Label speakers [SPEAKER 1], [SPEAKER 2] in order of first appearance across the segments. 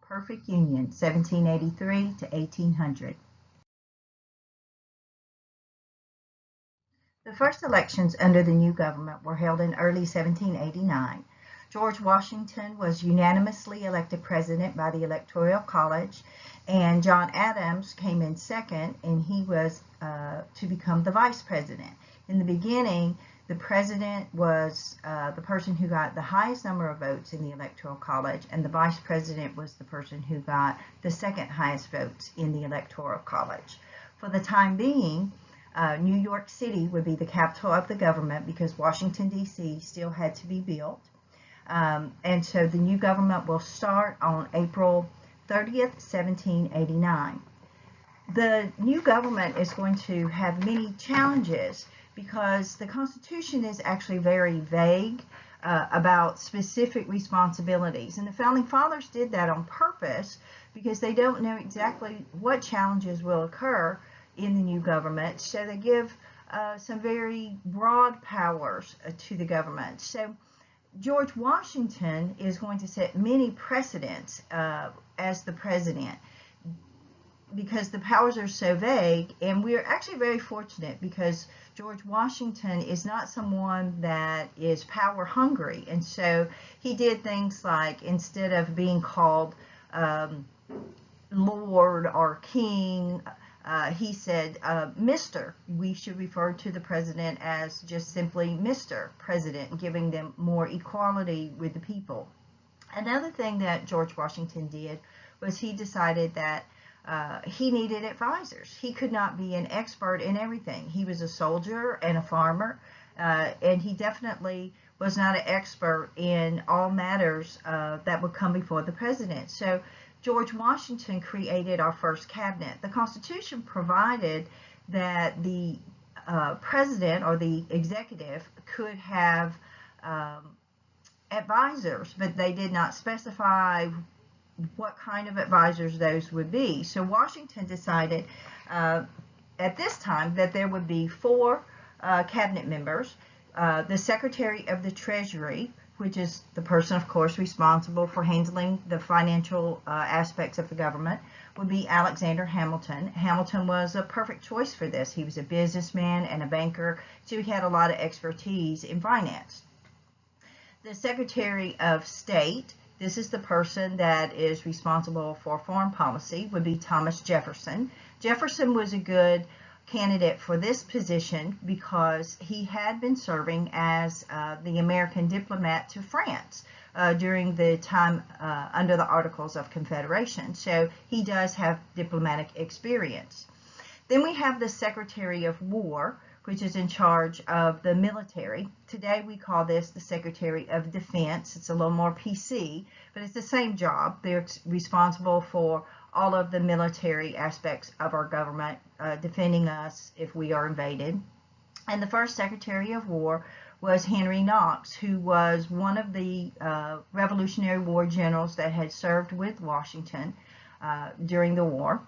[SPEAKER 1] Perfect Union, 1783 to 1800. The first elections under the new government were held in early 1789. George Washington was unanimously elected president by the Electoral College, and John Adams came in second, and he was to become the vice president. In the beginning, the president was the person who got the highest number of votes in the Electoral College, and the vice president was the person who got the second highest votes in the Electoral College. For the time being, New York City would be the capital of the government because Washington, D.C. still had to be built. And so the new government will start on April 30th, 1789. The new government is going to have many challenges because the Constitution is actually very vague about specific responsibilities. And the Founding Fathers did that on purpose because they don't know exactly what challenges will occur in the new government. So they give some very broad powers to the government. So George Washington is going to set many precedents as the president because the powers are so vague, and we are actually very fortunate because George Washington is not someone that is power hungry, and so he did things like, instead of being called Lord or King, he said, Mr. We should refer to the president as just simply Mr. President, giving them more equality with the people. Another thing that George Washington did was he decided that he needed advisors. He could not be an expert in everything. He was a soldier and a farmer, and he definitely was not an expert in all matters that would come before the president. So George Washington created our first cabinet. The Constitution provided that the president or the executive could have advisors, but they did not specify what kind of advisors those would be. So Washington decided at this time that there would be 4 cabinet members. The Secretary of the Treasury, which is the person, of course, responsible for handling the financial aspects of the government, would be Alexander Hamilton. Hamilton was a perfect choice for this. He was a businessman and a banker, so he had a lot of expertise in finance. The Secretary of State, this is the person that is responsible for foreign policy, would be Thomas Jefferson. Jefferson was a good candidate for this position because he had been serving as the American diplomat to France during the time under the Articles of Confederation. So he does have diplomatic experience. Then we have the Secretary of War, which is in charge of the military. Today we call this the Secretary of Defense. It's a little more PC, but it's the same job. They're responsible for all of the military aspects of our government, defending us if we are invaded. And the first Secretary of War was Henry Knox, who was one of the Revolutionary War generals that had served with Washington during the war.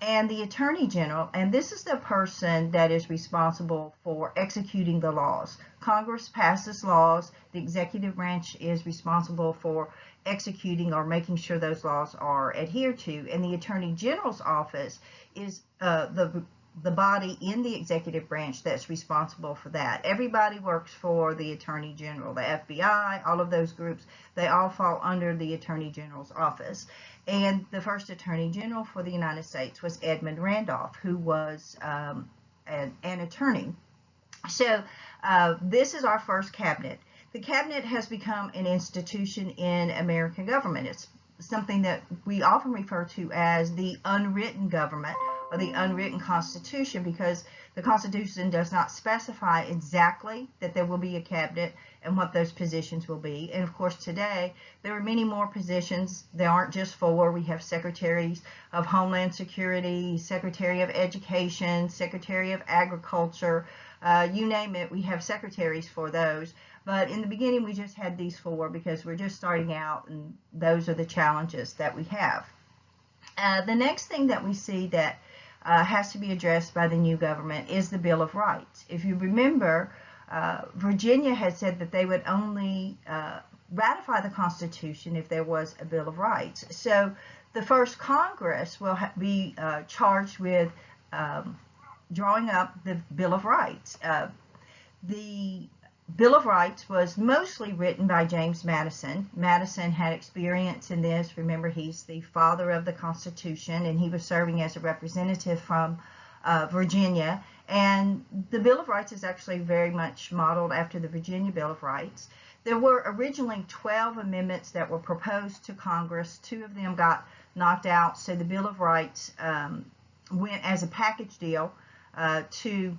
[SPEAKER 1] And the Attorney General, and this is the person that is responsible for executing the laws. Congress passes laws, the executive branch is responsible for executing or making sure those laws are adhered to, and the Attorney General's office is the body in the executive branch that's responsible for that. Everybody works for the Attorney General, the FBI, all of those groups, they all fall under the Attorney General's office. And the first Attorney General for the United States was Edmund Randolph, who was an attorney. So this is our first cabinet. The cabinet has become an institution in American government. It's something that we often refer to as the unwritten government or the unwritten Constitution, because the Constitution does not specify exactly that there will be a cabinet and what those positions will be. And of course today there are many more positions. There aren't just 4. We have Secretaries of Homeland Security, Secretary of Education, Secretary of Agriculture, you name it, we have secretaries for those. But in the beginning we just had these 4 because we're just starting out, and those are the challenges that we have. The next thing that we see that has to be addressed by the new government is the Bill of Rights. If you remember, Virginia had said that they would only ratify the Constitution if there was a Bill of Rights. So the first Congress will be charged with drawing up the Bill of Rights. The Bill of Rights was mostly written by James Madison. Madison had experience in this. Remember, he's the father of the Constitution, and he was serving as a representative from Virginia. And the Bill of Rights is actually very much modeled after the Virginia Bill of Rights. There were originally 12 amendments that were proposed to Congress. 2 of them got knocked out, so the Bill of Rights went as a package deal to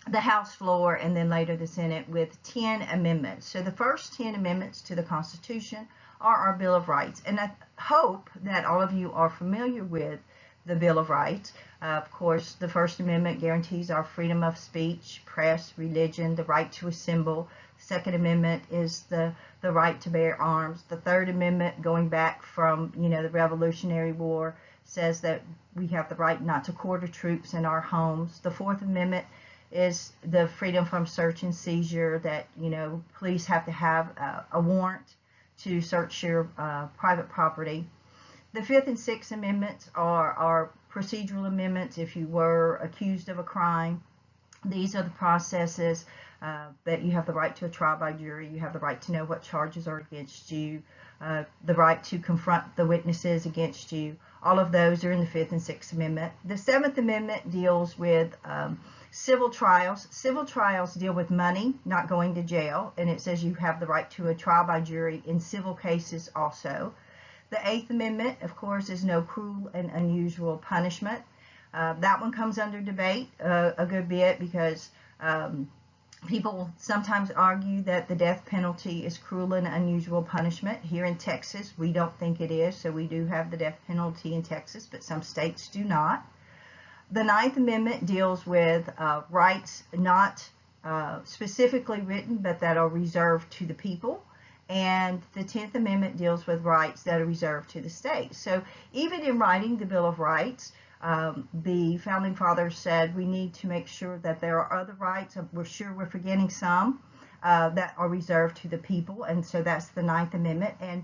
[SPEAKER 1] the House floor and then later the Senate with 10 amendments. So the first 10 amendments to the Constitution are our Bill of Rights. And I hope that all of you are familiar with the Bill of Rights. Of course, the First Amendment guarantees our freedom of speech, press, religion, the right to assemble. The Second Amendment is the right to bear arms. The Third Amendment, going back from, the Revolutionary War, says that we have the right not to quarter troops in our homes. The Fourth Amendment is the freedom from search and seizure, that, police have to have a warrant to search your private property. The Fifth and Sixth Amendments are procedural amendments if you were accused of a crime. These are the processes that you have the right to a trial by jury, you have the right to know what charges are against you, the right to confront the witnesses against you. All of those are in the Fifth and Sixth Amendment. The Seventh Amendment deals with civil trials. Civil trials deal with money, not going to jail, and it says you have the right to a trial by jury in civil cases also. The Eighth Amendment, of course, is no cruel and unusual punishment. That one comes under debate a good bit because people sometimes argue that the death penalty is cruel and unusual punishment. Here in Texas, we don't think it is, so we do have the death penalty in Texas, but some states do not. The Ninth Amendment deals with rights not specifically written, but that are reserved to the people. And the 10th Amendment deals with rights that are reserved to the states. So even in writing the Bill of Rights, the Founding Fathers said we need to make sure that there are other rights. We're sure we're forgetting some that are reserved to the people, and so that's the Ninth Amendment. And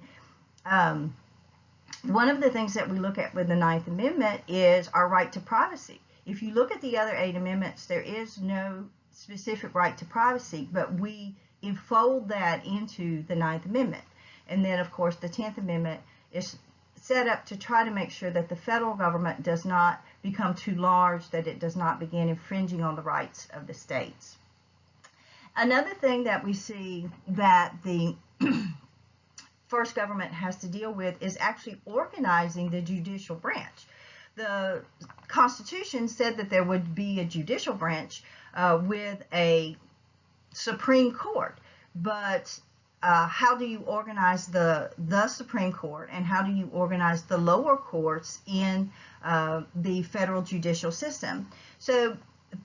[SPEAKER 1] one of the things that we look at with the Ninth Amendment is our right to privacy. If you look at the other 8 amendments, there is no specific right to privacy, but we enfold that into the Ninth Amendment. And then, of course, the 10th Amendment is set up to try to make sure that the federal government does not become too large, that it does not begin infringing on the rights of the states. Another thing that we see that the first government has to deal with is actually organizing the judicial branch. The Constitution said that there would be a judicial branch with a Supreme Court, but how do you organize the Supreme Court, and how do you organize the lower courts in the federal judicial system? So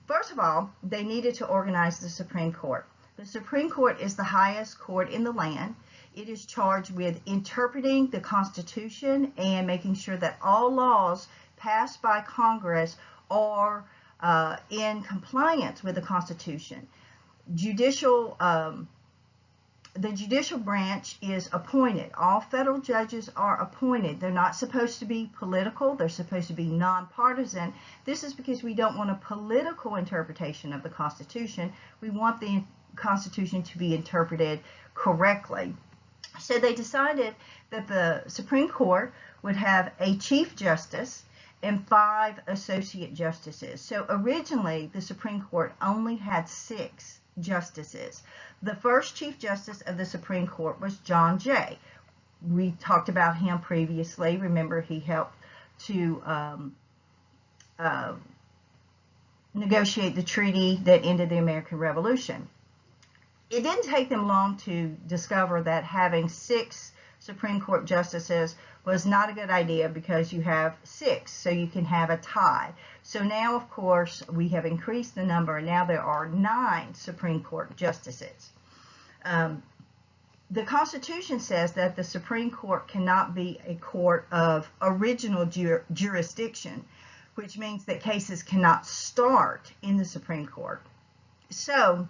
[SPEAKER 1] first of all, they needed to organize the Supreme Court. The Supreme Court is the highest court in the land. It is charged with interpreting the Constitution and making sure that all laws passed by Congress are in compliance with the Constitution. The judicial branch is appointed. All federal judges are appointed. They're not supposed to be political. They're supposed to be nonpartisan. This is because we don't want a political interpretation of the Constitution. We want the Constitution to be interpreted correctly. So they decided that the Supreme Court would have a Chief Justice and 5 associate justices. So originally, the Supreme Court only had 6 justices. The first Chief Justice of the Supreme Court was John Jay. We talked about him previously. Remember, he helped to negotiate the treaty that ended the American Revolution. It didn't take them long to discover that having 6 Supreme Court justices was not a good idea because you have 6, so you can have a tie. So now, of course, we have increased the number, and now there are 9 Supreme Court justices. The Constitution says that the Supreme Court cannot be a court of original jurisdiction, which means that cases cannot start in the Supreme Court. So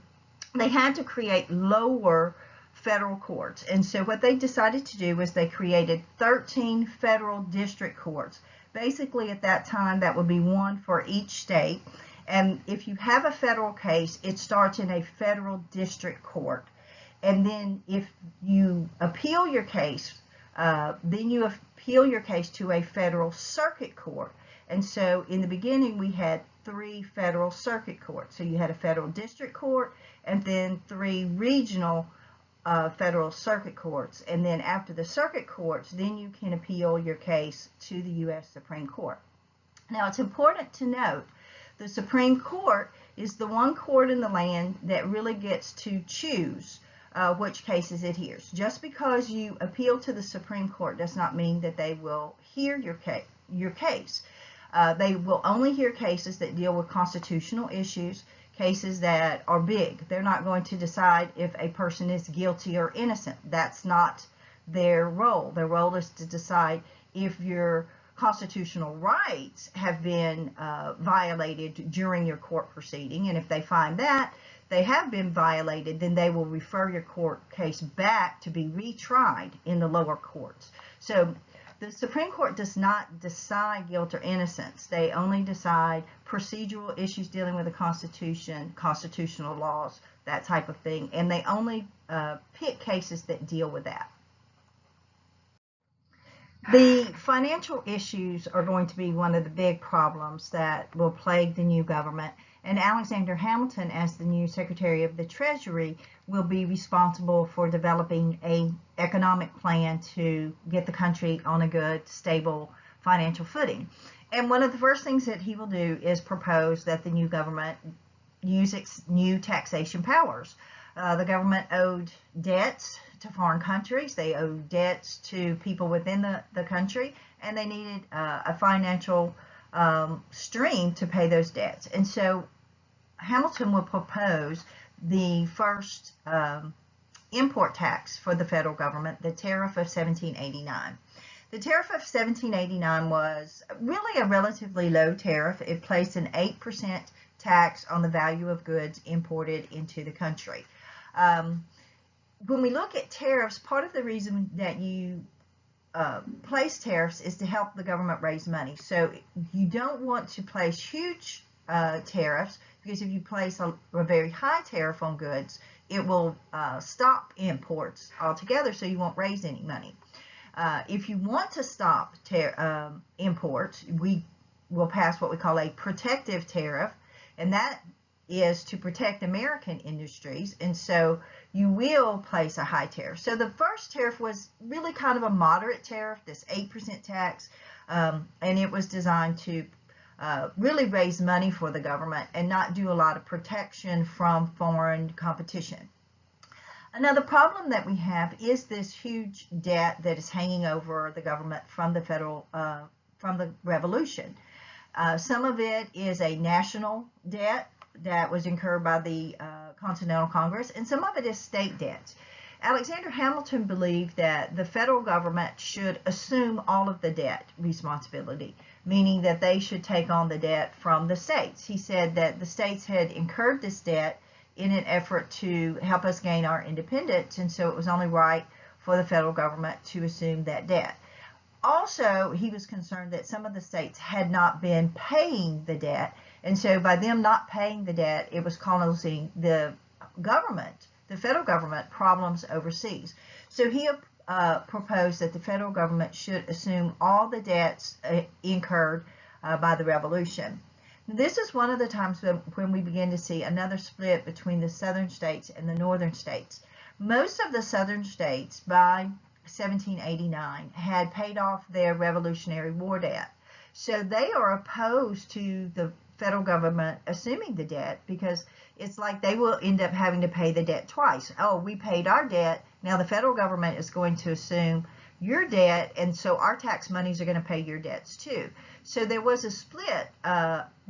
[SPEAKER 1] they had to create lower federal courts. And so what they decided to do was they created 13 federal district courts. Basically at that time that would be one for each state. And if you have a federal case, it starts in a federal district court. And then if you appeal your case, then you appeal your case to a federal circuit court. And so in the beginning we had 3 federal circuit courts. So you had a federal district court and then 3 regional federal circuit courts. And then after the circuit courts, then you can appeal your case to the U.S. Supreme Court. Now it's important to note the Supreme Court is the one court in the land that really gets to choose which cases it hears. Just because you appeal to the Supreme Court does not mean that they will hear your case. They will only hear cases that deal with constitutional issues, cases that are big. They're not going to decide if a person is guilty or innocent. That's not their role. Their role is to decide if your constitutional rights have been violated during your court proceeding, and if they find that they have been violated, then they will refer your court case back to be retried in the lower courts. So the Supreme Court does not decide guilt or innocence. They only decide procedural issues dealing with the Constitution, constitutional laws, that type of thing, and they only pick cases that deal with that. The financial issues are going to be one of the big problems that will plague the new government, and Alexander Hamilton, as the new Secretary of the Treasury, will be responsible for developing an economic plan to get the country on a good, stable financial footing. And one of the first things that he will do is propose that the new government use its new taxation powers. The government owed debts to foreign countries, they owed debts to people within the country, and they needed a financial stream to pay those debts. And so Hamilton will propose the first import tax for the federal government, the Tariff of 1789. The Tariff of 1789 was really a relatively low tariff. It placed an 8% tax on the value of goods imported into the country. When we look at tariffs, part of the reason that you place tariffs is to help the government raise money. So you don't want to place huge tariffs, because if you place a very high tariff on goods, it will stop imports altogether, so you won't raise any money. If you want to stop imports, we will pass what we call a protective tariff, and that is to protect American industries, and so you will place a high tariff. So the first tariff was really kind of a moderate tariff, this 8% tax, and it was designed to really raise money for the government and not do a lot of protection from foreign competition. Another problem that we have is this huge debt that is hanging over the government from the from the Revolution. Some of it is a national debt that was incurred by the Continental Congress, and some of it is state debts. Alexander Hamilton believed that the federal government should assume all of the debt responsibility, meaning that they should take on the debt from the states. He said that the states had incurred this debt in an effort to help us gain our independence, and so it was only right for the federal government to assume that debt. Also, he was concerned that some of the states had not been paying the debt, and so by them not paying the debt, it was causing the government, the federal government, problems overseas. So he proposed that the federal government should assume all the debts incurred by the Revolution. This is one of the times when we begin to see another split between the southern states and the northern states. Most of the southern states by 1789 had paid off their Revolutionary War debt. So they are opposed to the federal government assuming the debt, because it's like they will end up having to pay the debt twice. Oh, we paid our debt, now the federal government is going to assume your debt, and so our tax monies are going to pay your debts too. So there was a split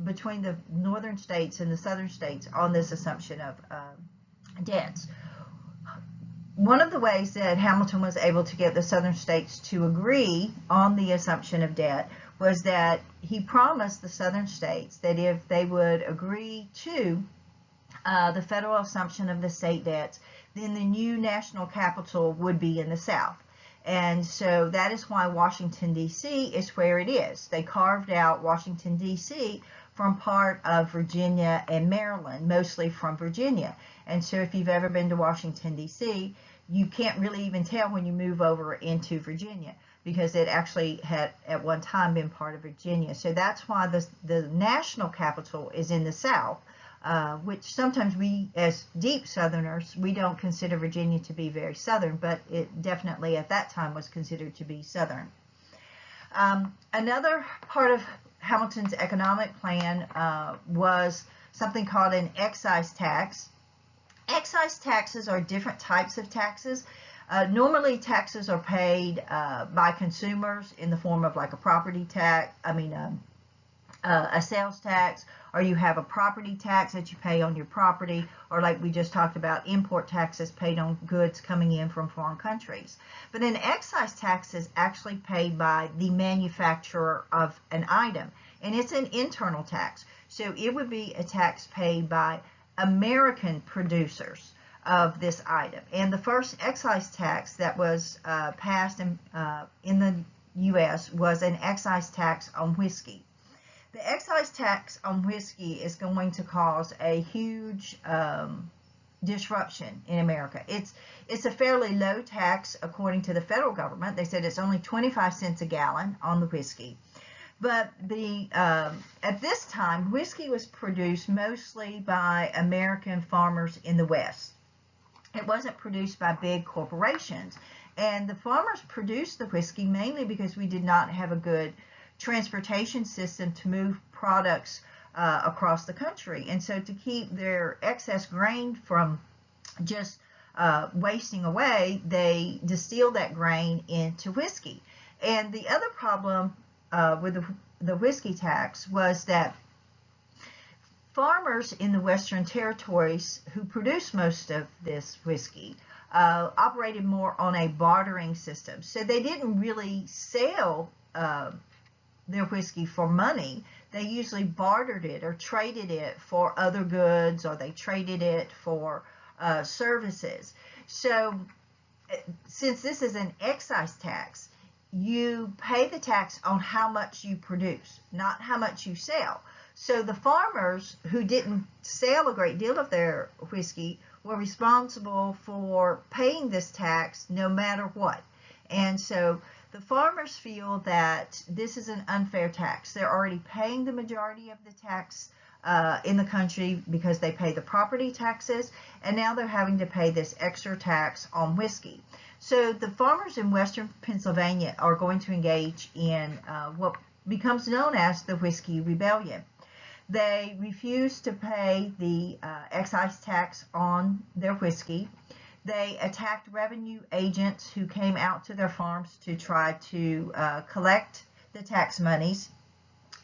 [SPEAKER 1] between the northern states and the southern states on this assumption of debts. One of the ways that Hamilton was able to get the southern states to agree on the assumption of debt was that he promised the southern states that if they would agree to the federal assumption of the state debts, then the new national capital would be in the South. And so that is why Washington, D.C. is where it is. They carved out Washington, D.C. from part of Virginia and Maryland, mostly from Virginia. And so if you've ever been to Washington, D.C., you can't really even tell when you move over into Virginia, because it actually had at one time been part of Virginia. So that's why the national capital is in the South, which sometimes we, as deep Southerners, we don't consider Virginia to be very Southern, but it definitely at that time was considered to be Southern. Another part of Hamilton's economic plan was something called an excise tax. Excise taxes are different types of taxes. Normally taxes are paid by consumers in the form of like a property tax, a sales tax, or you have a property tax that you pay on your property, or like we just talked about, import taxes paid on goods coming in from foreign countries. But an excise tax is actually paid by the manufacturer of an item, and it's an internal tax. So it would be a tax paid by American producers of this item. And the first excise tax that was passed in the U.S. was an excise tax on whiskey. The excise tax on whiskey is going to cause a huge disruption in America. It's a fairly low tax according to the federal government. They said it's only 25 cents a gallon on the whiskey. But at this time, whiskey was produced mostly by American farmers in the West. It wasn't produced by big corporations. And the farmers produced the whiskey mainly because we did not have a good transportation system to move products across the country. And so to keep their excess grain from just wasting away, they distilled that grain into whiskey. And the other problem with the whiskey tax was that farmers in the Western Territories who produced most of this whiskey operated more on a bartering system. So they didn't really sell their whiskey for money. They usually bartered it or traded it for other goods, or they traded it for services. So since this is an excise tax, you pay the tax on how much you produce, not how much you sell. So the farmers who didn't sell a great deal of their whiskey were responsible for paying this tax no matter what. And so the farmers feel that this is an unfair tax. They're already paying the majority of the tax in the country because they pay the property taxes, and now they're having to pay this extra tax on whiskey. So the farmers in Western Pennsylvania are going to engage in what becomes known as the Whiskey Rebellion. They refused to pay the excise tax on their whiskey. They attacked revenue agents who came out to their farms to try to collect the tax monies.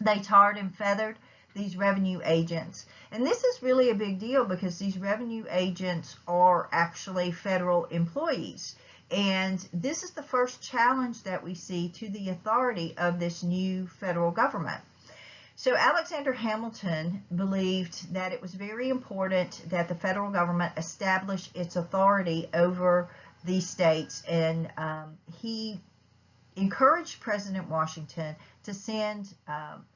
[SPEAKER 1] They tarred and feathered these revenue agents. And this is really a big deal because these revenue agents are actually federal employees. And this is the first challenge that we see to the authority of this new federal government. So Alexander Hamilton believed that it was very important that the federal government establish its authority over these states, and he encouraged President Washington to send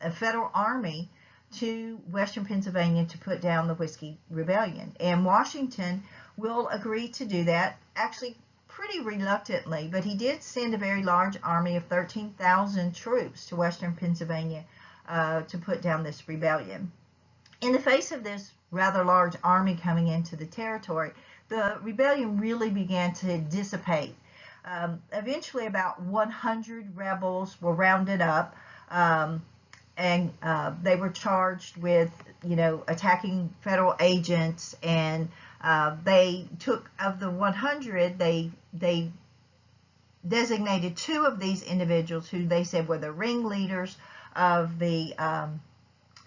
[SPEAKER 1] a federal army to Western Pennsylvania to put down the Whiskey Rebellion. And Washington will agree to do that, actually pretty reluctantly, but he did send a very large army of 13,000 troops to Western Pennsylvania to put down this rebellion. In the face of this rather large army coming into the territory, the rebellion really began to dissipate. Eventually about 100 rebels were rounded up, and they were charged with, attacking federal agents, and they took, of the 100, they designated 2 of these individuals who they said were the ringleaders of the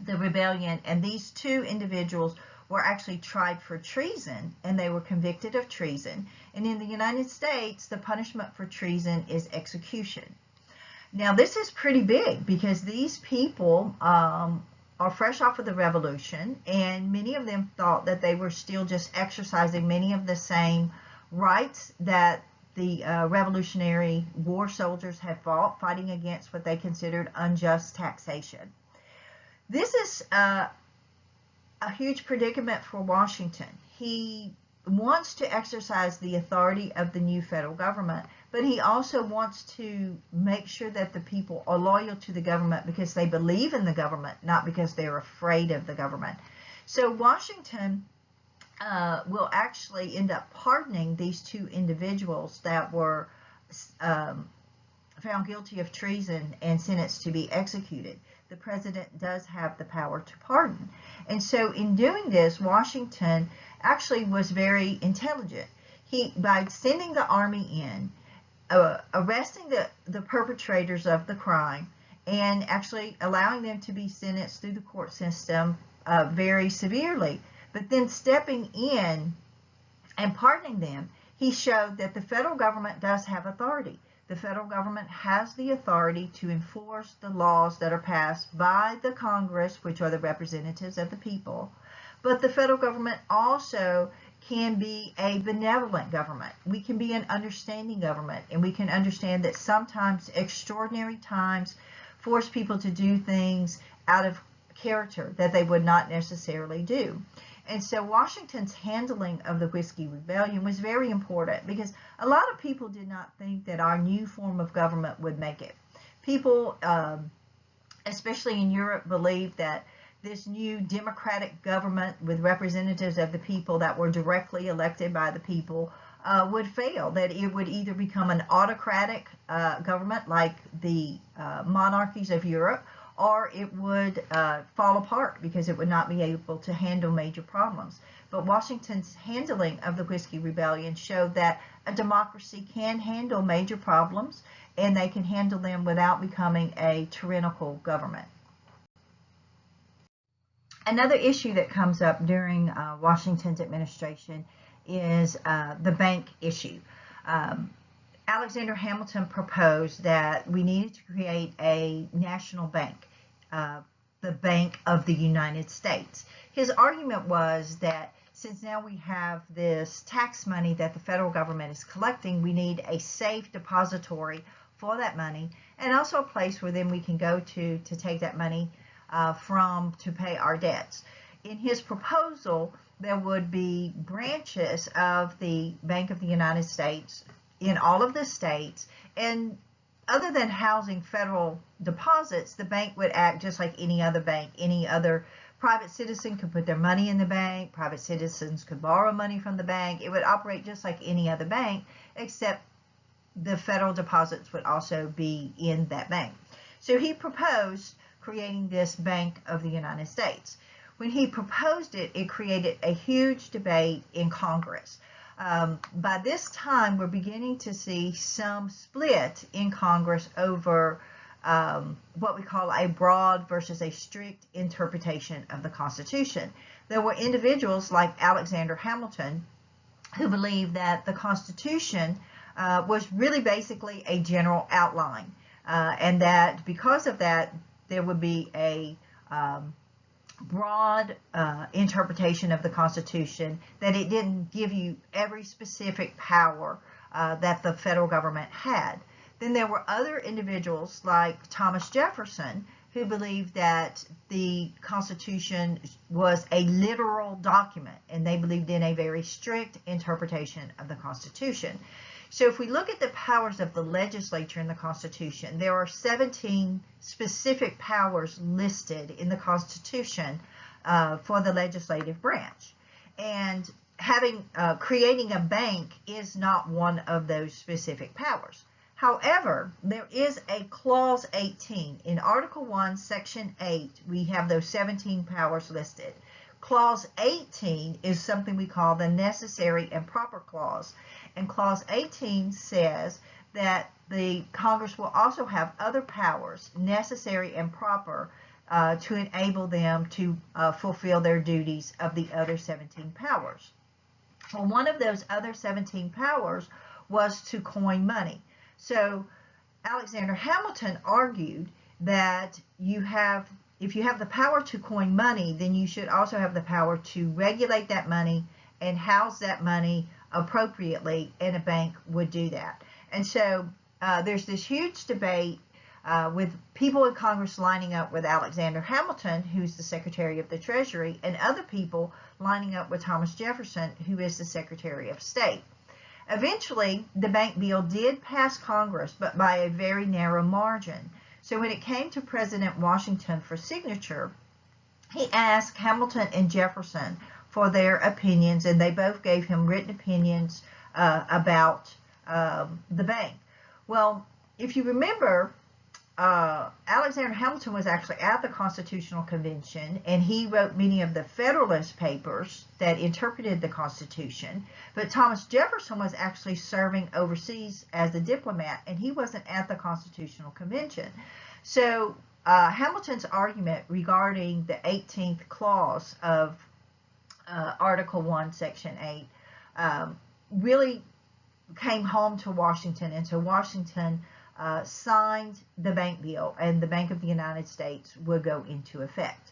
[SPEAKER 1] rebellion, and these 2 individuals were actually tried for treason, and they were convicted of treason. And in the United States, the punishment for treason is execution. Now, this is pretty big because these people are fresh off of the revolution, and many of them thought that they were still just exercising many of the same rights that the Revolutionary War soldiers had fought, fighting against what they considered unjust taxation. This is a huge predicament for Washington. He wants to exercise the authority of the new federal government, but he also wants to make sure that the people are loyal to the government because they believe in the government, not because they're afraid of the government. So Washington will actually end up pardoning these two individuals that were found guilty of treason and sentenced to be executed. The president does have the power to pardon. And so in doing this, Washington actually was very intelligent. By sending the army in, arresting the perpetrators of the crime, and actually allowing them to be sentenced through the court system very severely, but then stepping in and pardoning them, he showed that the federal government does have authority. The federal government has the authority to enforce the laws that are passed by the Congress, which are the representatives of the people. But the federal government also can be a benevolent government. We can be an understanding government, and we can understand that sometimes extraordinary times force people to do things out of character that they would not necessarily do. And so Washington's handling of the Whiskey Rebellion was very important because a lot of people did not think that our new form of government would make it. People, especially in Europe, believed that this new democratic government with representatives of the people that were directly elected by the people would fail, that it would either become an autocratic government like the monarchies of Europe, or it would fall apart because it would not be able to handle major problems. But Washington's handling of the Whiskey Rebellion showed that a democracy can handle major problems, and they can handle them without becoming a tyrannical government. Another issue that comes up during Washington's administration is the bank issue. Alexander Hamilton proposed that we needed to create a national bank, the Bank of the United States. His argument was that since now we have this tax money that the federal government is collecting, we need a safe depository for that money, and also a place where then we can go to take that money from to pay our debts. In his proposal, there would be branches of the Bank of the United States in all of the states, and other than housing federal deposits, the bank would act just like any other bank. Any other private citizen could put their money in the bank. Private citizens could borrow money from the bank. It would operate just like any other bank, except the federal deposits would also be in that bank. So he proposed creating this Bank of the United States. When he proposed it, it created a huge debate in Congress. By this time, we're beginning to see some split in Congress over what we call a broad versus a strict interpretation of the Constitution. There were individuals like Alexander Hamilton who believed that the Constitution was really basically a general outline, and that because of that, there would be a broad interpretation of the Constitution, that it didn't give you every specific power that the federal government had. Then there were other individuals like Thomas Jefferson who believed that the Constitution was a literal document, and they believed in a very strict interpretation of the Constitution. So if we look at the powers of the legislature in the Constitution, there are 17 specific powers listed in the Constitution for the legislative branch. And creating a bank is not one of those specific powers. However, there is a Clause 18. In Article 1, Section 8, we have those 17 powers listed. Clause 18 is something we call the Necessary and Proper Clause. And Clause 18 says that the Congress will also have other powers, necessary and proper, to enable them to fulfill their duties of the other 17 powers. Well, one of those other 17 powers was to coin money. So Alexander Hamilton argued that you have if you have the power to coin money, then you should also have the power to regulate that money and house that money appropriately, and a bank would do that. And so there's this huge debate with people in Congress lining up with Alexander Hamilton, who's the Secretary of the Treasury, and other people lining up with Thomas Jefferson, who is the Secretary of State. Eventually, the bank bill did pass Congress, but by a very narrow margin. So when it came to President Washington for signature, he asked Hamilton and Jefferson for their opinions, and they both gave him written opinions about the bank. Well, if you remember, Alexander Hamilton was actually at the Constitutional Convention, and he wrote many of the Federalist Papers that interpreted the Constitution. But Thomas Jefferson was actually serving overseas as a diplomat, and he wasn't at the Constitutional Convention. So Hamilton's argument regarding the 18th clause of Article 1, Section 8 really came home to Washington, and so Washington signed the bank bill, and the Bank of the United States would go into effect.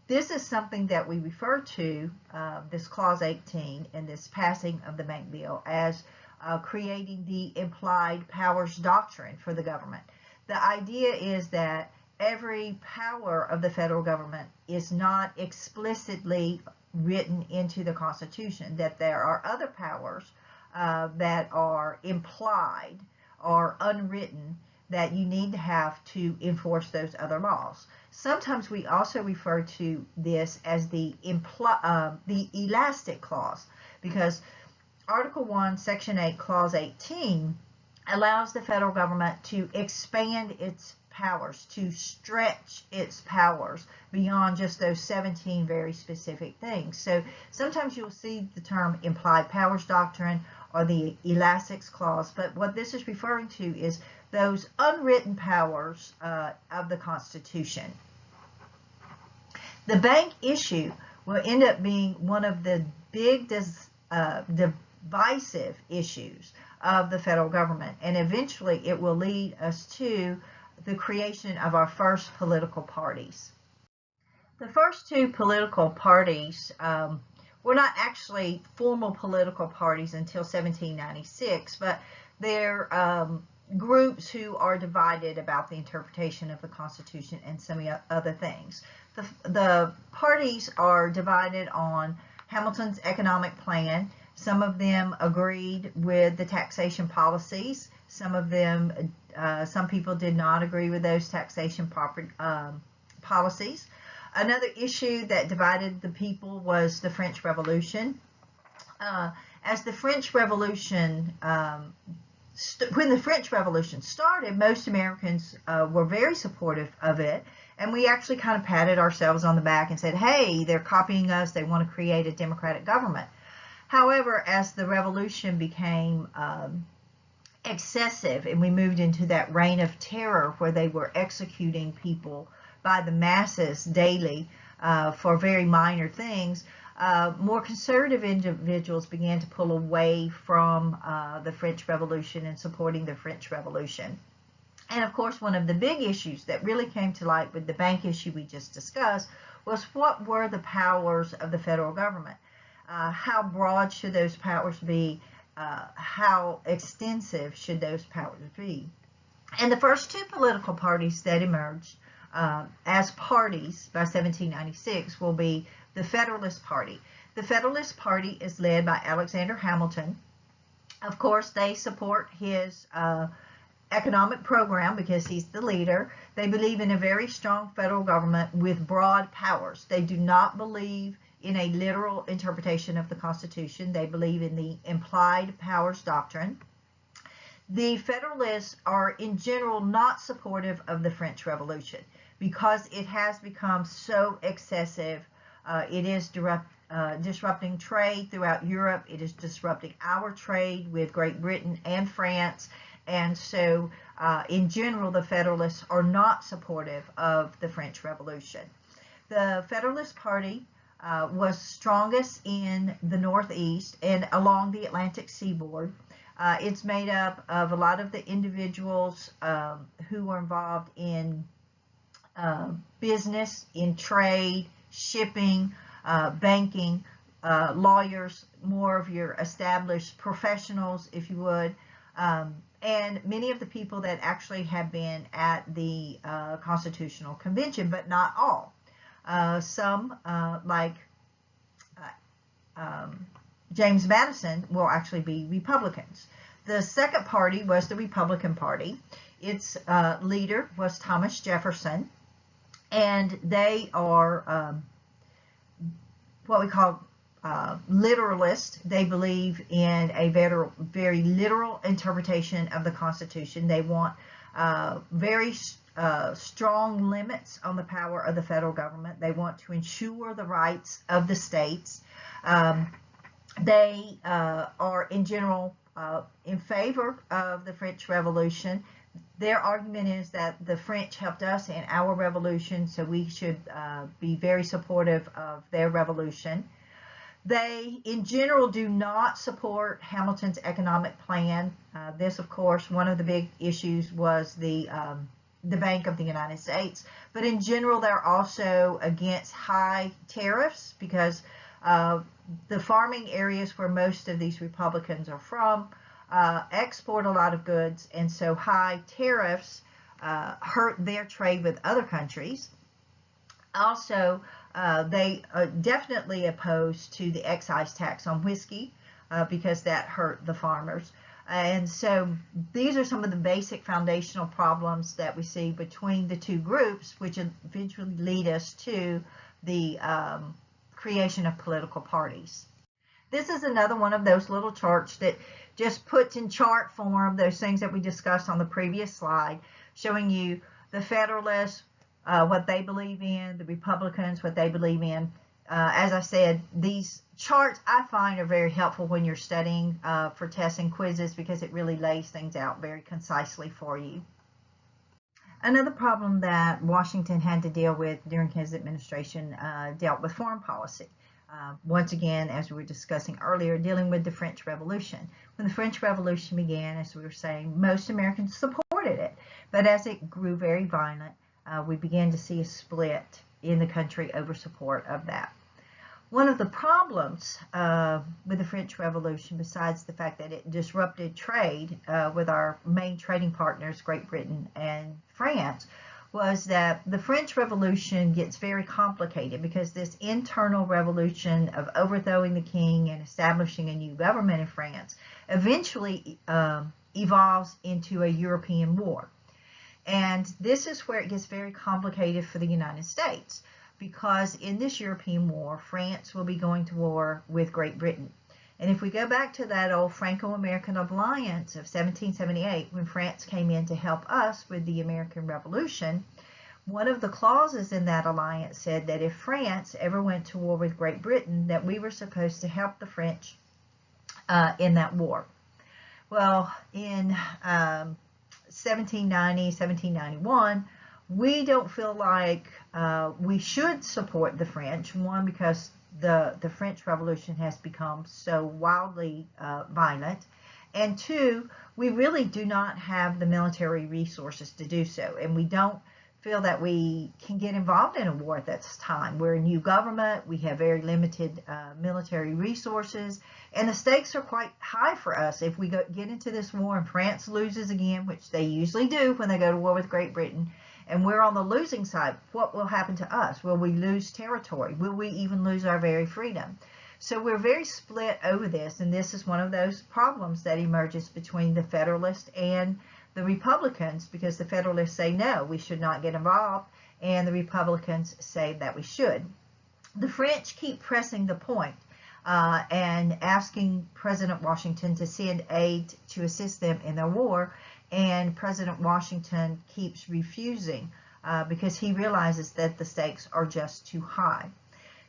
[SPEAKER 1] This is something that we refer to, this Clause 18 and this passing of the bank bill, as creating the implied powers doctrine for the government. The idea is that every power of the federal government is not explicitly written into the Constitution, that there are other powers that are implied or unwritten that you need to have to enforce those other laws. Sometimes we also refer to this as the elastic clause, because Article 1, Section 8, Clause 18 allows the federal government to expand its powers, to stretch its powers beyond just those 17 very specific things. So sometimes you'll see the term implied powers doctrine or the elastics clause, but what this is referring to is those unwritten powers of the Constitution. The bank issue will end up being one of the big divisive issues of the federal government, and eventually it will lead us to the creation of our first political parties. The first two political parties were not actually formal political parties until 1796, but they're groups who are divided about the interpretation of the Constitution and some other things. The parties are divided on Hamilton's economic plan. Some of them agreed with the taxation policies. Some people did not agree with those taxation policies. Another issue that divided the people was the French Revolution. As the French Revolution, when the French Revolution started, most Americans were very supportive of it, and we actually kind of patted ourselves on the back and said, hey, they're copying us, they want to create a democratic government. However, as the revolution became excessive and we moved into that reign of terror where they were executing people by the masses daily for very minor things, more conservative individuals began to pull away from the French Revolution and supporting the French Revolution. And of course, one of the big issues that really came to light with the bank issue we just discussed was what were the powers of the federal government? How broad should those powers be? How extensive should those powers be? And the first two political parties that emerged as parties by 1796 will be the Federalist Party. The Federalist Party is led by Alexander Hamilton. Of course, they support his economic program because he's the leader. They believe in a very strong federal government with broad powers. They do not believe in a literal interpretation of the Constitution. They believe in the implied powers doctrine. The Federalists are in general not supportive of the French Revolution because it has become so excessive. It is disrupting trade throughout Europe. It is disrupting our trade with Great Britain and France. And so, in general, the Federalists are not supportive of the French Revolution. The Federalist Party was strongest in the Northeast and along the Atlantic seaboard. It's made up of a lot of the individuals who were involved in business, in trade, shipping, banking, lawyers, more of your established professionals, if you would, and many of the people that actually have been at the Constitutional Convention, but not all. Some, like James Madison, will actually be Republicans. The second party was the Republican Party. Its leader was Thomas Jefferson, and they are what we call literalist. They believe in a very literal interpretation of the Constitution. They want very strong limits on the power of the federal government. They want to ensure the rights of the states. They are, in general, in favor of the French Revolution. Their argument is that the French helped us in our revolution, so we should be very supportive of their revolution. They, in general, do not support Hamilton's economic plan. This, of course, one of the big issues was the Bank of the United States. But in general, they're also against high tariffs because the farming areas where most of these Republicans are from export a lot of goods, and so high tariffs hurt their trade with other countries. Also, they are definitely opposed to the excise tax on whiskey because that hurt the farmers. And so these are some of the basic foundational problems that we see between the two groups, which eventually lead us to the creation of political parties. This is another one of those little charts that just puts in chart form those things that we discussed on the previous slide, showing you the Federalists, what they believe in, the Republicans, what they believe in. As I said, these charts I find are very helpful when you're studying for tests and quizzes because it really lays things out very concisely for you. Another problem that Washington had to deal with during his administration dealt with foreign policy. Once again, as we were discussing earlier, dealing with the French Revolution. When the French Revolution began, as we were saying, most Americans supported it. But as it grew very violent, we began to see a split in the country over support of that. One of the problems with the French Revolution, besides the fact that it disrupted trade with our main trading partners, Great Britain and France, was that the French Revolution gets very complicated because this internal revolution of overthrowing the king and establishing a new government in France eventually evolves into a European war. And this is where it gets very complicated for the United States, because in this European war, France will be going to war with Great Britain. And if we go back to that old Franco-American alliance of 1778, when France came in to help us with the American Revolution, one of the clauses in that alliance said that if France ever went to war with Great Britain, that we were supposed to help the French in that war. Well, in 1790, 1791, we don't feel like we should support the French. One, because the French Revolution has become so wildly violent, and two, we really do not have the military resources to do so, and we don't feel that we can get involved in a war at this time. We're a new government, we have very limited military resources, and the stakes are quite high for us. If we get into this war and France loses again, which they usually do when they go to war with Great Britain, and we're on the losing side, what will happen to us? Will we lose territory? Will we even lose our very freedom? So we're very split over this, and this is one of those problems that emerges between the Federalists and the Republicans, because the Federalists say no, we should not get involved, and the Republicans say that we should. The French keep pressing the point and asking President Washington to send aid to assist them in their war, and President Washington keeps refusing because he realizes that the stakes are just too high.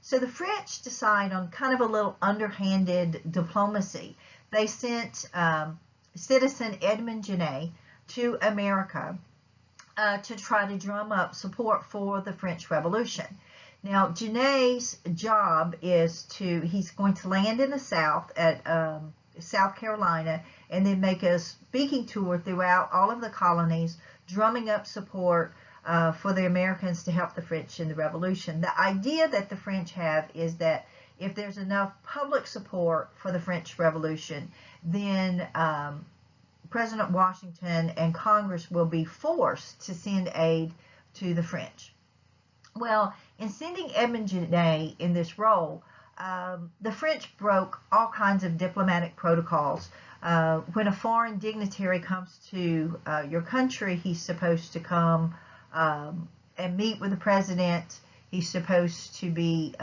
[SPEAKER 1] So the French decide on kind of a little underhanded diplomacy. They sent citizen Edmond Genet to America to try to drum up support for the French Revolution. Now, Genet's job is he's going to land in the South at South Carolina, and then make a speaking tour throughout all of the colonies, drumming up support for the Americans to help the French in the Revolution. The idea that the French have is that if there's enough public support for the French Revolution, then President Washington and Congress will be forced to send aid to the French. Well, in sending Edmund Genet in this role, the French broke all kinds of diplomatic protocols. When a foreign dignitary comes to your country, he's supposed to come and meet with the president. He's supposed to be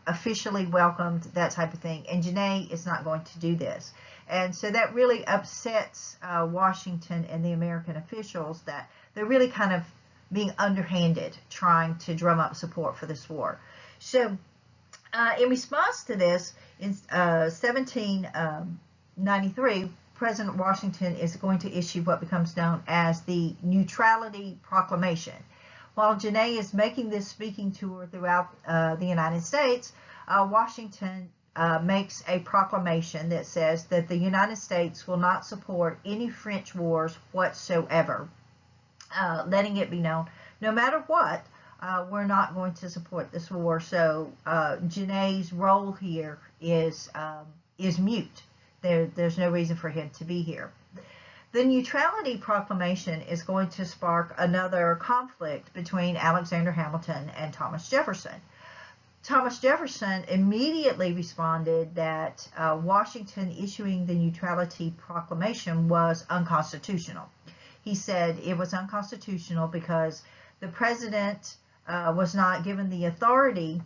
[SPEAKER 1] officially welcomed, that type of thing. And Genet is not going to do this. And so that really upsets Washington and the American officials, that they're really kind of being underhanded, trying to drum up support for this war. So in response to this, in 1793, President Washington is going to issue what becomes known as the Neutrality Proclamation. While Genet is making this speaking tour throughout the United States, Washington makes a proclamation that says that the United States will not support any French wars whatsoever, letting it be known, no matter what, we're not going to support this war. So Genet's role here is mute. There's no reason for him to be here. The Neutrality Proclamation is going to spark another conflict between Alexander Hamilton and Thomas Jefferson. Thomas Jefferson immediately responded that Washington issuing the Neutrality Proclamation was unconstitutional. He said it was unconstitutional because the president was not given the authority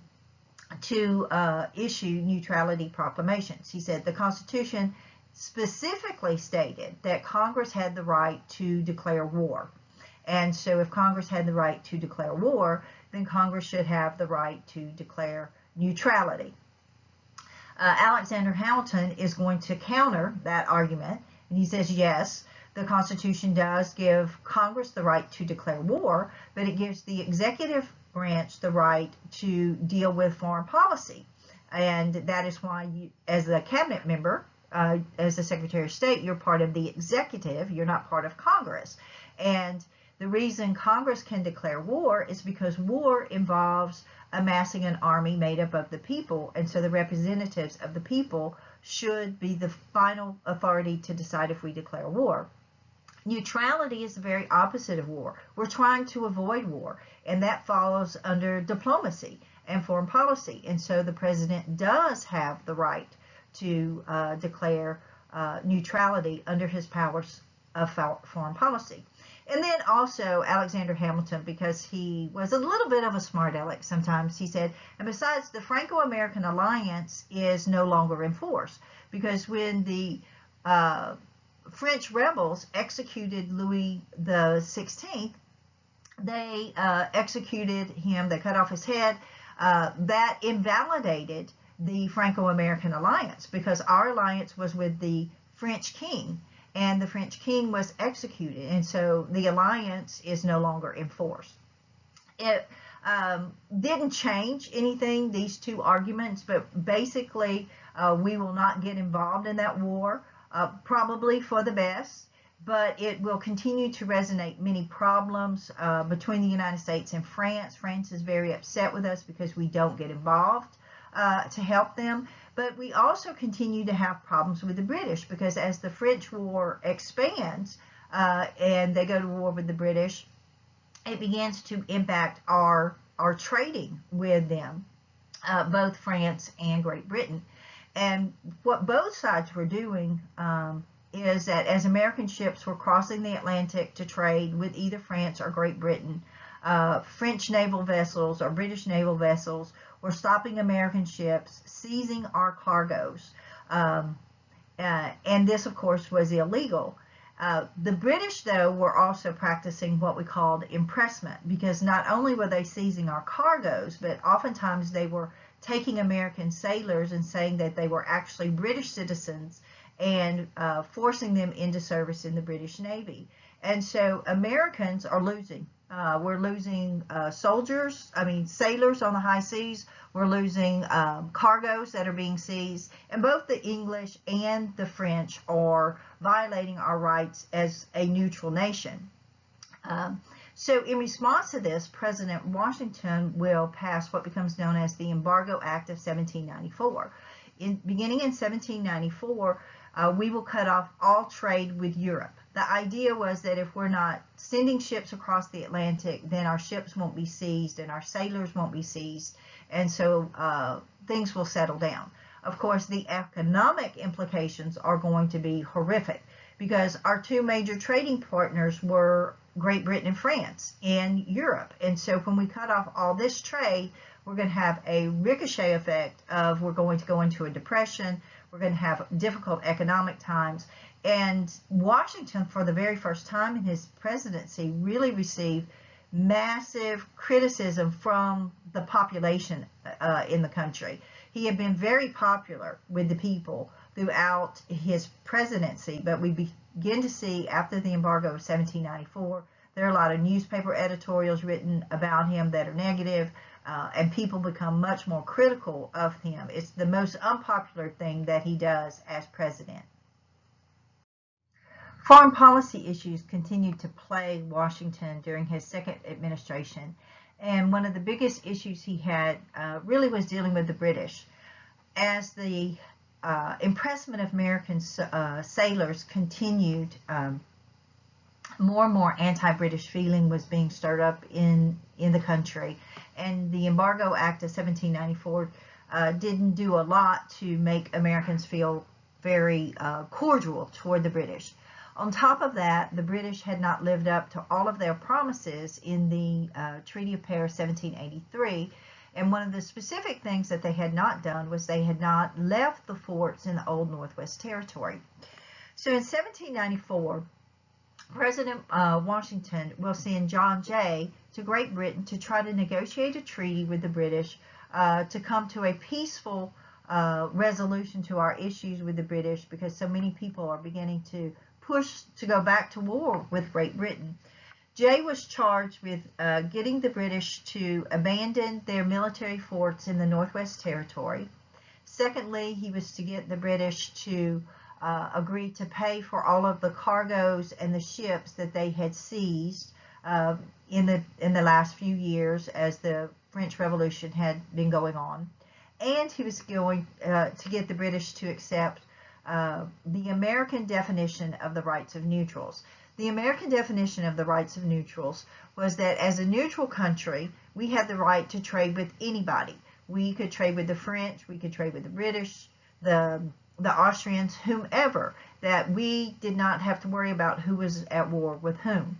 [SPEAKER 1] to issue neutrality proclamations. He said the Constitution specifically stated that Congress had the right to declare war. And so if Congress had the right to declare war, then Congress should have the right to declare neutrality. Alexander Hamilton is going to counter that argument, and he says, yes, the Constitution does give Congress the right to declare war, but it gives the executive branch the right to deal with foreign policy. And that is why you, as a cabinet member, as the Secretary of State, you're part of the executive, you're not part of Congress. And the reason Congress can declare war is because war involves amassing an army made up of the people, and so the representatives of the people should be the final authority to decide if we declare war. Neutrality is the very opposite of war. We're trying to avoid war, and that follows under diplomacy and foreign policy, and so the president does have the right to declare neutrality under his powers of foreign policy. And then also Alexander Hamilton, because he was a little bit of a smart aleck sometimes, he said, and besides, the Franco-American alliance is no longer in force, because when the French rebels executed Louis XVI, they executed him, they cut off his head. That invalidated the Franco-American alliance, because our alliance was with the French king, and the French king was executed, and so the alliance is no longer in force. It didn't change anything, these two arguments, but basically we will not get involved in that war, probably for the best, but it will continue to resonate many problems between the United States and France. France is very upset with us because we don't get involved to help them. But we also continue to have problems with the British, because as the French war expands and they go to war with the British, it begins to impact our trading with them, both France and Great Britain. And what both sides were doing is that as American ships were crossing the Atlantic to trade with either France or Great Britain, French naval vessels or British naval vessels were stopping American ships, seizing our cargoes. And this, of course, was illegal. The British, though, were also practicing what we called impressment, because not only were they seizing our cargoes, but oftentimes they were taking American sailors and saying that they were actually British citizens and forcing them into service in the British Navy. And so Americans are losing. We're losing sailors on the high seas. We're losing cargoes that are being seized. And both the English and the French are violating our rights as a neutral nation. So in response to this, President Washington will pass what becomes known as the Embargo Act of 1794. Beginning in 1794, we will cut off all trade with Europe. The idea was that if we're not sending ships across the Atlantic, then our ships won't be seized and our sailors won't be seized, and so things will settle down. Of course, the economic implications are going to be horrific because our two major trading partners were Great Britain and France in Europe. And so when we cut off all this trade, we're going to have a ricochet effect of we're going to go into a depression, we're going to have difficult economic times. And Washington, for the very first time in his presidency, really received massive criticism from the population in the country. He had been very popular with the people throughout his presidency, but we begin to see after the embargo of 1794, there are a lot of newspaper editorials written about him that are negative, and people become much more critical of him. It's the most unpopular thing that he does as president. Foreign policy issues continued to plague Washington during his second administration, and one of the biggest issues he had really was dealing with the British. As the impressment of American sailors continued, more and more anti-British feeling was being stirred up in the country, and the Embargo Act of 1794 didn't do a lot to make Americans feel very cordial toward the British. On top of that, the British had not lived up to all of their promises in the Treaty of Paris 1783, and one of the specific things that they had not done was they had not left the forts in the old Northwest Territory. So in 1794, President Washington will send John Jay to Great Britain to try to negotiate a treaty with the British to come to a peaceful resolution to our issues with the British, because so many people are beginning to push to go back to war with Great Britain. Jay was charged with getting the British to abandon their military forts in the Northwest Territory. Secondly, he was to get the British to agree to pay for all of the cargoes and the ships that they had seized in the last few years as the French Revolution had been going on. And he was going to get the British to accept the American definition of the rights of neutrals. The American definition of the rights of neutrals was that as a neutral country, we had the right to trade with anybody. We could trade with the French, we could trade with the British, the Austrians, whomever, that we did not have to worry about who was at war with whom.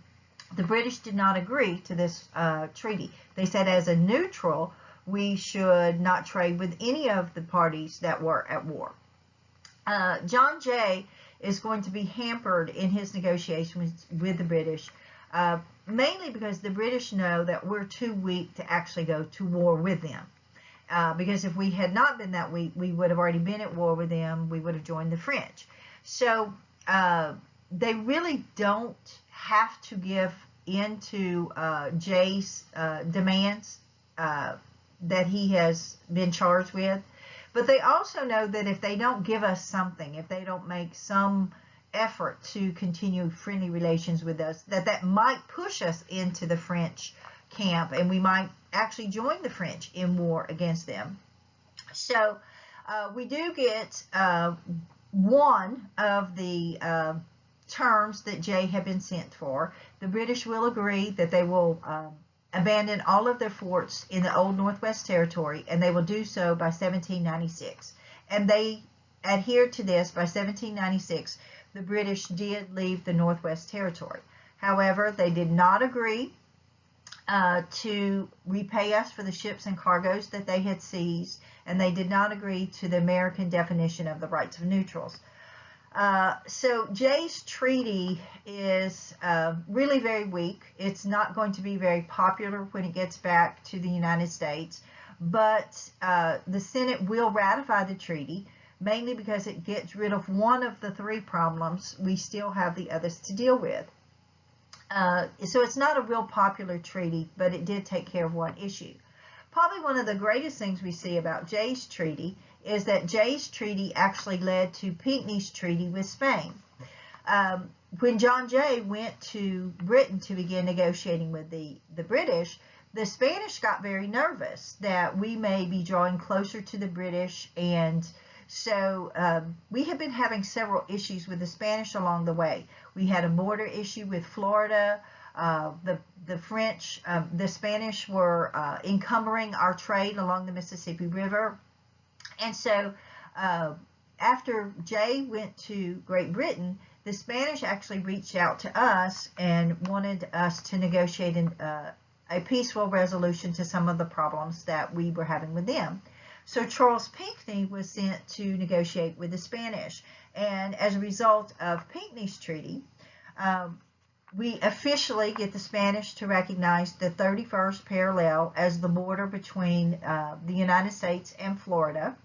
[SPEAKER 1] The British did not agree to this treaty. They said as a neutral, we should not trade with any of the parties that were at war. John Jay is going to be hampered in his negotiations with the British, mainly because the British know that we're too weak to actually go to war with them. Because if we had not been that weak, we would have already been at war with them. We would have joined the French. So they really don't have to give in to Jay's demands that he has been charged with. But they also know that if they don't give us something, if they don't make some effort to continue friendly relations with us, that might push us into the French camp, and we might actually join the French in war against them. So we do get one of the terms that Jay had been sent for. The British will agree that they will abandon all of their forts in the old Northwest Territory, and they will do so by 1796. And they adhered to this. By 1796, the British did leave the Northwest Territory. However, they did not agree to repay us for the ships and cargoes that they had seized, and they did not agree to the American definition of the rights of neutrals. So Jay's treaty is really very weak. It's not going to be very popular when it gets back to the United States, but the Senate will ratify the treaty, mainly because it gets rid of one of the three problems. We still have the others to deal with. So it's not a real popular treaty, but it did take care of one issue. Probably one of the greatest things we see about Jay's treaty is that Jay's treaty actually led to Pinckney's treaty with Spain. when John Jay went to Britain to begin negotiating with the British, the Spanish got very nervous that we may be drawing closer to the British, and so we have been having several issues with the Spanish along the way. We had a border issue with Florida. The French, the Spanish were encumbering our trade along the Mississippi River, and so after Jay went to Great Britain, the Spanish actually reached out to us and wanted us to negotiate a peaceful resolution to some of the problems that we were having with them. So Charles Pinckney was sent to negotiate with the Spanish. And as a result of Pinckney's treaty, we officially get the Spanish to recognize the 31st parallel as the border between the United States and Florida.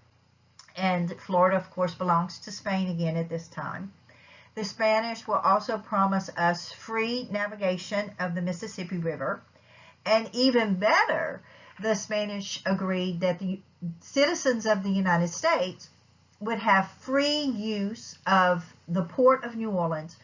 [SPEAKER 1] And Florida, of course, belongs to Spain again at this time. The Spanish will also promise us free navigation of the Mississippi River. And even better, the Spanish agreed that the citizens of the United States would have free use of the port of New Orleans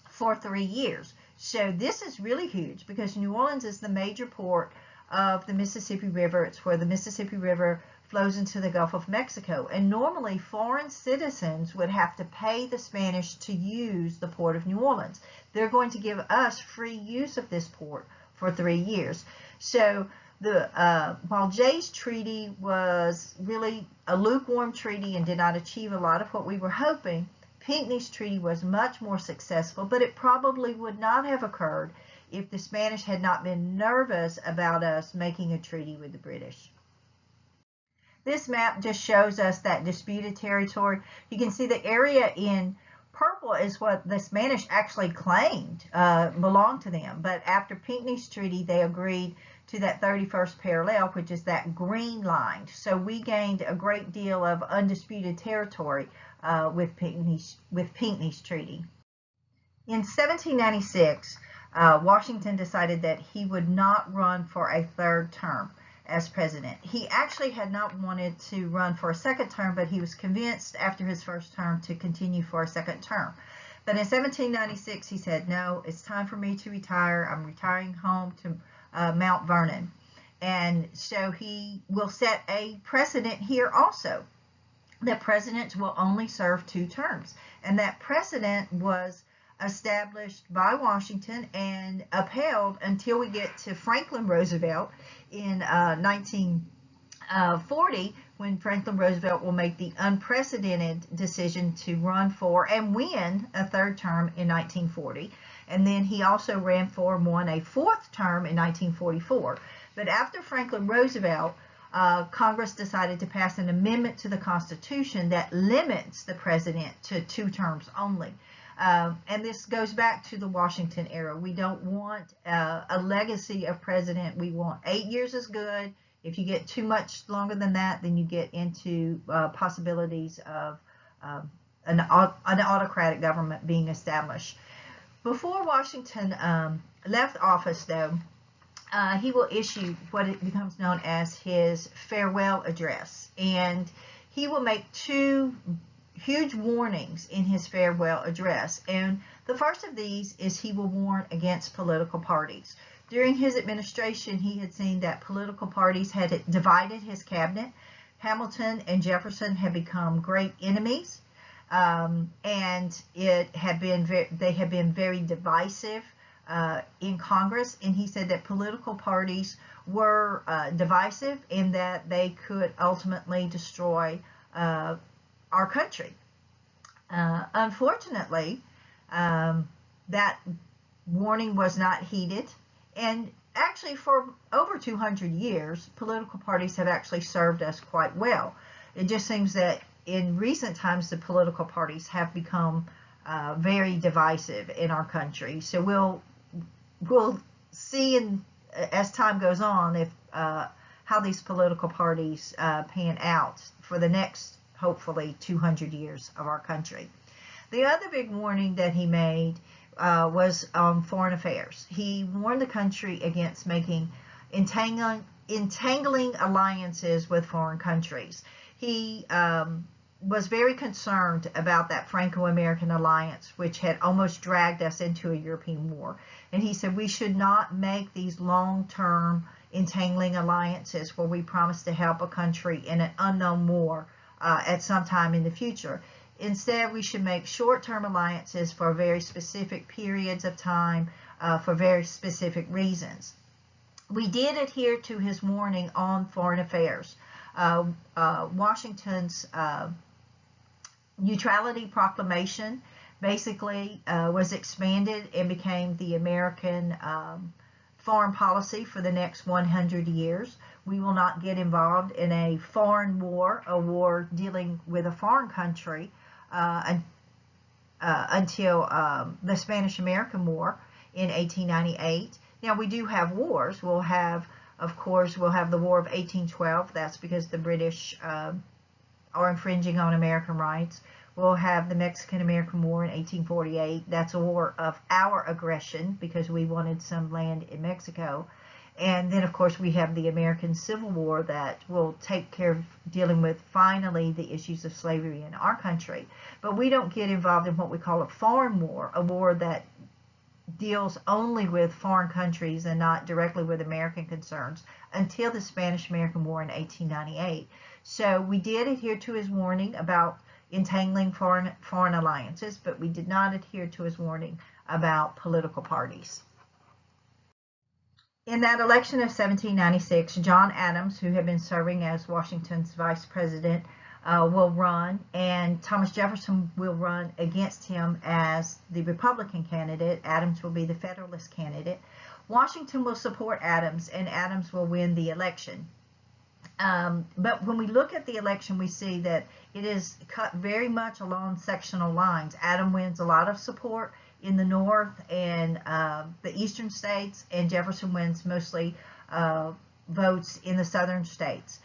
[SPEAKER 1] for 3 years. So this is really huge because New Orleans is the major port of the Mississippi River. It's where the Mississippi River flows into the Gulf of Mexico. And normally foreign citizens would have to pay the Spanish to use the port of New Orleans. They're going to give us free use of this port for 3 years. So while Jay's treaty was really a lukewarm treaty and did not achieve a lot of what we were hoping, Pinckney's treaty was much more successful, but it probably would not have occurred if the Spanish had not been nervous about us making a treaty with the British. This map just shows us that disputed territory. You can see the area in purple is what the Spanish actually claimed belonged to them. But after Pinckney's treaty, they agreed to that 31st parallel, which is that green line. So we gained a great deal of undisputed territory with Pinckney's treaty. In 1796, Washington decided that he would not run for a third term as president. He actually had not wanted to run for a second term, but he was convinced after his first term to continue for a second term. But in 1796, he said, no, it's time for me to retire. I'm retiring home to Mount Vernon. And so he will set a precedent here also, that presidents will only serve 2 terms. And that precedent was established by Washington and upheld until we get to Franklin Roosevelt in 1940, when Franklin Roosevelt will make the unprecedented decision to run for and win a third term in 1940. And then he also ran for and won a 4th term in 1944. But after Franklin Roosevelt, Congress decided to pass an amendment to the Constitution that limits the president to 2 terms only. And this goes back to the Washington era. We don't want a legacy of president. We want 8 years is good. If you get too much longer than that, then you get into possibilities of an autocratic government being established. Before Washington left office, though, he will issue what it becomes known as his farewell address. And he will make 2 huge warnings in his farewell address. And the first of these is he will warn against political parties. During his administration, he had seen that political parties had divided his cabinet. Hamilton and Jefferson had become great enemies, and they had been very divisive in Congress. And he said that political parties were divisive and that they could ultimately destroy our country. Unfortunately, that warning was not heeded, and actually for over 200 years, political parties have actually served us quite well. It just seems that in recent times, the political parties have become very divisive in our country. So we'll see as time goes on if how these political parties pan out for the next, hopefully, 200 years of our country. The other big warning that he made was on foreign affairs. He warned the country against making entangling alliances with foreign countries. He was very concerned about that Franco-American alliance, which had almost dragged us into a European war. And he said we should not make these long-term entangling alliances where we promise to help a country in an unknown war at some time in the future. Instead, we should make short-term alliances for very specific periods of time for very specific reasons. We did adhere to his warning on foreign affairs. Washington's neutrality proclamation basically was expanded and became the American foreign policy for the next 100 years. We will not get involved in a foreign war, a war dealing with a foreign country, until the Spanish-American War in 1898. Now, we do have wars. We'll have, of course, the War of 1812. That's because the British are infringing on American rights. We'll have the Mexican-American War in 1848. That's a war of our aggression because we wanted some land in Mexico. And then, of course, we have the American Civil War that will take care of dealing with, finally, the issues of slavery in our country. But we don't get involved in what we call a foreign war, a war that deals only with foreign countries and not directly with American concerns until the Spanish-American War in 1898. So we did adhere to his warning about entangling foreign alliances, but we did not adhere to his warning about political parties. In that election of 1796, John Adams, who had been serving as Washington's vice president, will run, and Thomas Jefferson will run against him as the Republican candidate. Adams will be the Federalist candidate. Washington will support Adams, and Adams will win the election. But when we look at the election, we see that it is cut very much along sectional lines. Adams wins a lot of support in the North and the eastern states, and Jefferson wins mostly votes in the southern states.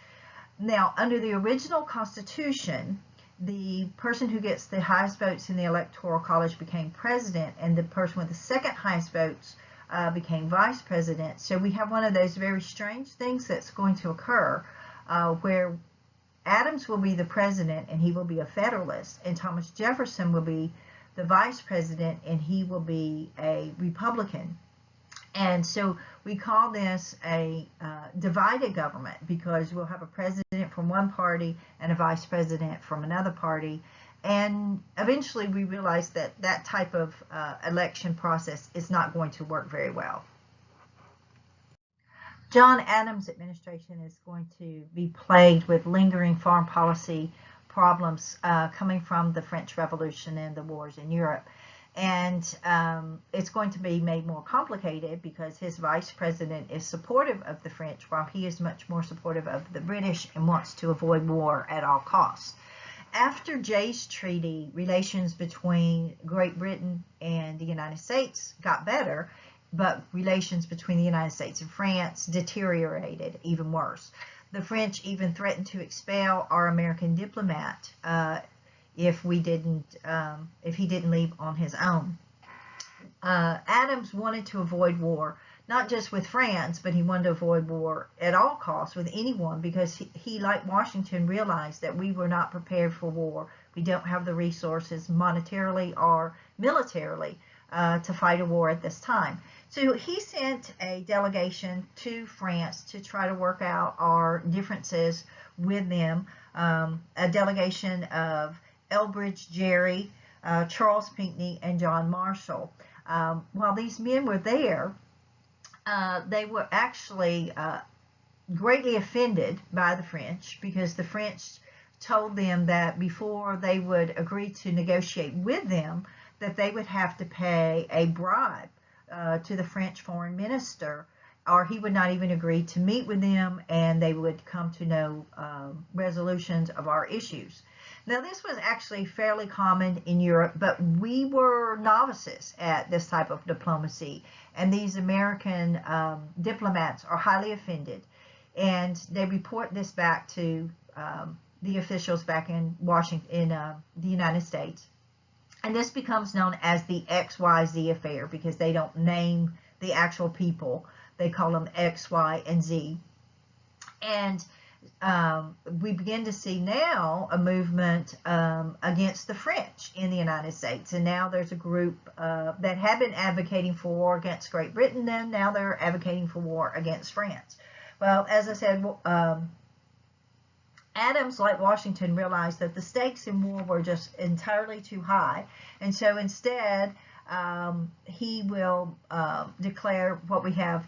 [SPEAKER 1] Now, under the original Constitution, the person who gets the highest votes in the Electoral College became president, and the person with the second highest votes became vice president. So we have one of those very strange things that's going to occur where Adams will be the president and he will be a Federalist, and Thomas Jefferson will be the vice president and he will be a Republican. And so we call this a divided government because we'll have a president from one party and a vice president from another party. And eventually we realize that that type of election process is not going to work very well. John Adams' administration is going to be plagued with lingering foreign policy problems coming from the French Revolution and the wars in Europe. And it's going to be made more complicated because his vice president is supportive of the French while he is much more supportive of the British and wants to avoid war at all costs. After Jay's Treaty, relations between Great Britain and the United States got better, but relations between the United States and France deteriorated even worse. The French even threatened to expel our American diplomat if he didn't leave on his own. Adams wanted to avoid war, not just with France, but he wanted to avoid war at all costs with anyone because he, like Washington, realized that we were not prepared for war. We don't have the resources monetarily or militarily to fight a war at this time. So he sent a delegation to France to try to work out our differences with them, a delegation of Elbridge Gerry, Charles Pinckney, and John Marshall. While these men were there, they were actually greatly offended by the French because the French told them that before they would agree to negotiate with them, that they would have to pay a bribe to the French foreign minister, or he would not even agree to meet with them, and they would come to no resolutions of our issues. Now, this was actually fairly common in Europe, but we were novices at this type of diplomacy, and these American diplomats are highly offended, and they report this back to the officials back in Washington, in the United States. And this becomes known as the XYZ affair because they don't name the actual people. They call them X, Y, and Z. And we begin to see now a movement against the French in the United States. And now there's a group that had been advocating for war against Great Britain, then now they're advocating for war against France. Well, as I said, Adams, like Washington, realized that the stakes in war were just entirely too high. And so instead, he will declare what we have,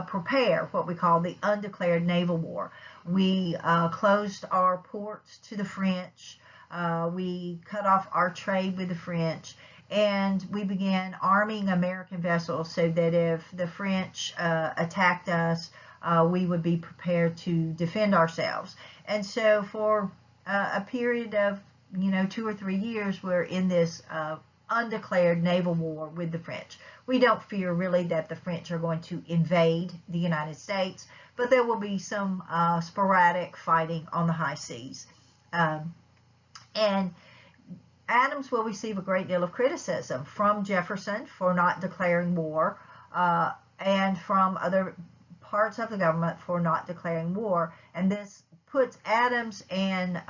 [SPEAKER 1] prepare what we call the undeclared naval war. We closed our ports to the French. We cut off our trade with the French. And we began arming American vessels so that if the French attacked us, we would be prepared to defend ourselves. And so for a period of, 2 or 3 years, we're in this undeclared naval war with the French. We don't fear really that the French are going to invade the United States, but there will be some sporadic fighting on the high seas. And Adams will receive a great deal of criticism from Jefferson for not declaring war, and from other parts of the government for not declaring war. And this puts Adams and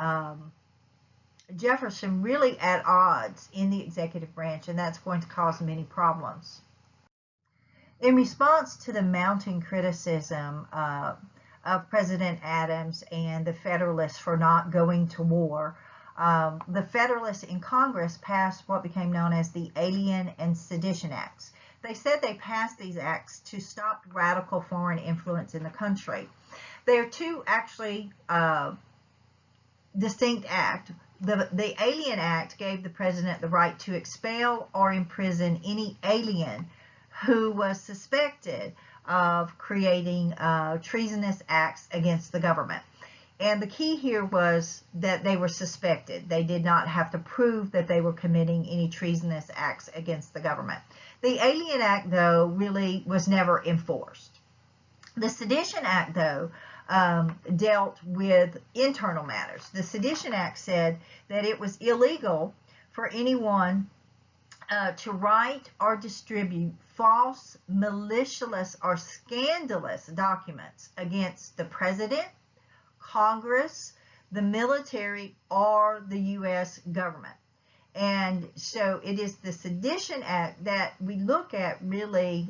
[SPEAKER 1] Jefferson really at odds in the executive branch, and that's going to cause many problems. In response to the mounting criticism of President Adams and the Federalists for not going to war, the Federalists in Congress passed what became known as the Alien and Sedition Acts. They said they passed these acts to stop radical foreign influence in the country. They are two actually distinct acts. The Alien Act gave the president the right to expel or imprison any alien who was suspected of creating treasonous acts against the government. And the key here was that they were suspected. They did not have to prove that they were committing any treasonous acts against the government. The Alien Act, though, really was never enforced. The Sedition Act, though, dealt with internal matters. The Sedition Act said that it was illegal for anyone to write or distribute false, malicious, or scandalous documents against the president, Congress, the military, or the U.S. government. And so it is the Sedition Act that we look at really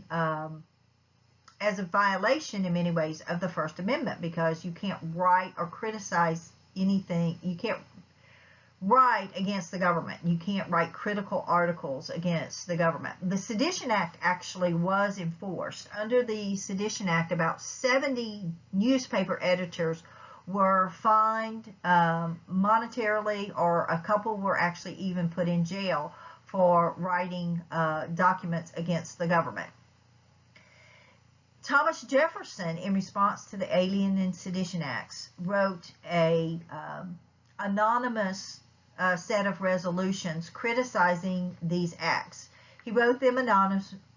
[SPEAKER 1] as a violation in many ways of the First Amendment, because you can't write or criticize anything. You can't write against the government. You can't write critical articles against the government. The Sedition Act actually was enforced. Under the Sedition Act, about 70 newspaper editors were fined monetarily, or a couple were actually even put in jail for writing documents against the government. Thomas Jefferson, in response to the Alien and Sedition Acts, wrote a anonymous set of resolutions criticizing these acts. He wrote them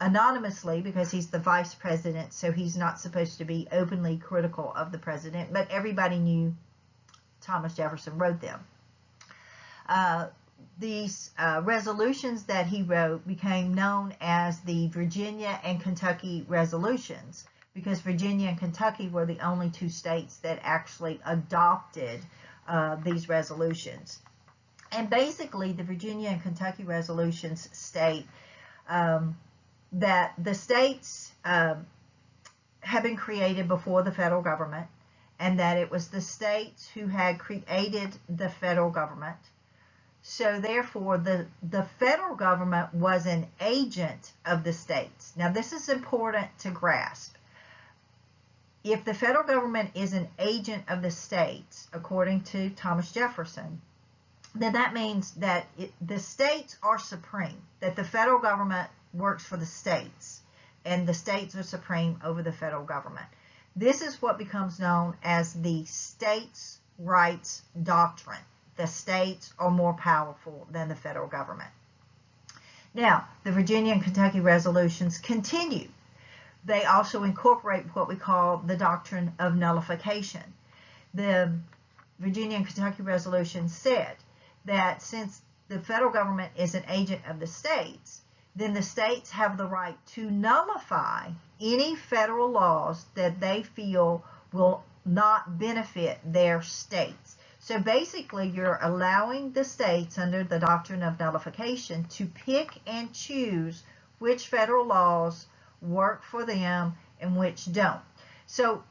[SPEAKER 1] anonymously because he's the vice president, so he's not supposed to be openly critical of the president, but everybody knew Thomas Jefferson wrote them. These resolutions that he wrote became known as the Virginia and Kentucky resolutions, because Virginia and Kentucky were the only two states that actually adopted these resolutions. And basically, the Virginia and Kentucky resolutions state that the states have been created before the federal government, and that it was the states who had created the federal government. So therefore, the federal government was an agent of the states. Now, this is important to grasp. If the federal government is an agent of the states, according to Thomas Jefferson, then that means that the states are supreme, that the federal government works for the states, and the states are supreme over the federal government. This is what becomes known as the states' rights doctrine. The states are more powerful than the federal government. Now, the Virginia and Kentucky resolutions continue. They also incorporate what we call the doctrine of nullification. The Virginia and Kentucky resolution said that since the federal government is an agent of the states, then the states have the right to nullify any federal laws that they feel will not benefit their states. So basically, you're allowing the states under the doctrine of nullification to pick and choose which federal laws work for them and which don't. So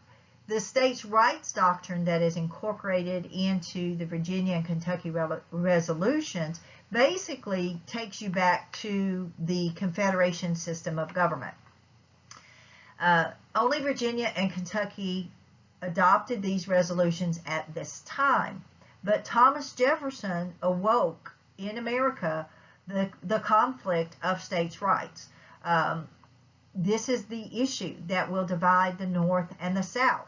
[SPEAKER 1] the states' rights doctrine that is incorporated into the Virginia and Kentucky resolutions basically takes you back to the Confederation system of government. Only Virginia and Kentucky adopted these resolutions at this time, but Thomas Jefferson awoke in America the conflict of states' rights. This is the issue that will divide the North and the South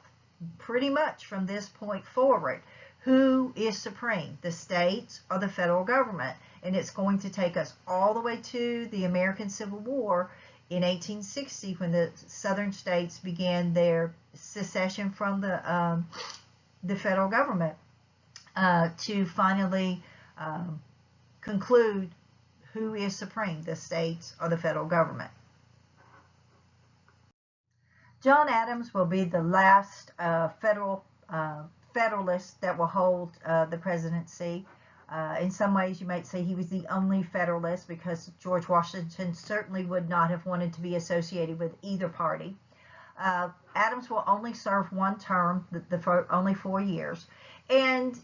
[SPEAKER 1] pretty much from this point forward. Who is supreme, the states or the federal government? And it's going to take us all the way to the American Civil War in 1860, when the southern states began their secession from the federal government, to finally conclude who is supreme, the states or the federal government. John Adams will be the last Federalist that will hold the presidency. In some ways, you might say he was the only Federalist, because George Washington certainly would not have wanted to be associated with either party. Adams will only serve one term, only 4 years, and